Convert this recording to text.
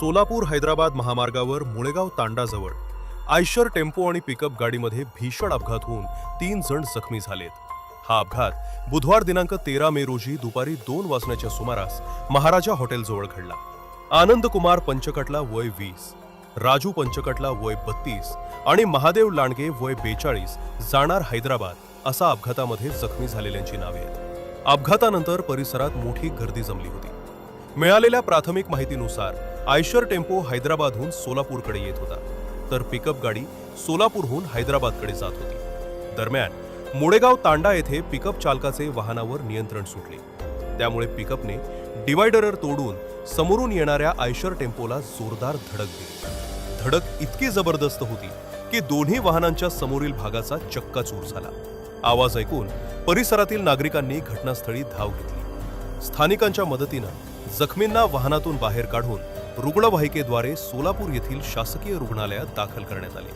सोलापूर हैदराबाद महामार्गावर Mulegaon तांडाजवळ Eicher tempo आणि pickup गाडीमध्ये भीषण अपघात होऊन 3 जण जखमी झालेत. हा अपघात बुधवार दिनांक 13 मे रोजी दुपारी 2 वाजण्याच्या सुमारास महाराजा हॉटेलजवळ घडला. आनंद कुमार पंचकटला वय 20, राजू पंचकटला वय 32 आणि महादेव लांडगे वय 42 जाणार हैदराबाद असा अपघातामध्ये जखमी झालेल्यांची नावे आहेत. अपघातानंतर परिसरात मोठी गर्दी जमली होती. मिळालेल्या प्राथमिक माहितीनुसार आयशर टेम्पो हैदराबादहून सोलापूरकडे येत होता, तर पिकअप गाडी सोलापूरहून हैदराबादकडे जात होती. दरम्यान मुळेगाव तांडा येथे पिकअप चालकाचे वाहनावर नियंत्रण सुटले. त्यामुळे पिकअपने डिवायडर तोडून समोरून येणाऱ्या आयशर टेम्पोला जोरदार धडक दिली. धडक इतकी जबरदस्त होती की दोन्ही वाहनांच्या समोरील भागाचा चक्काचूर झाला. आवाज ऐकून परिसरातील नागरिकांनी घटनास्थळी धाव घेतली. स्थानिकांच्या मदतीनं जखमींना वाहनातून बाहेर काढून रुग्णवाहिकेद्वारे सोलापूर येथील शासकीय रुग्णालयात दाखल करण्यात आले.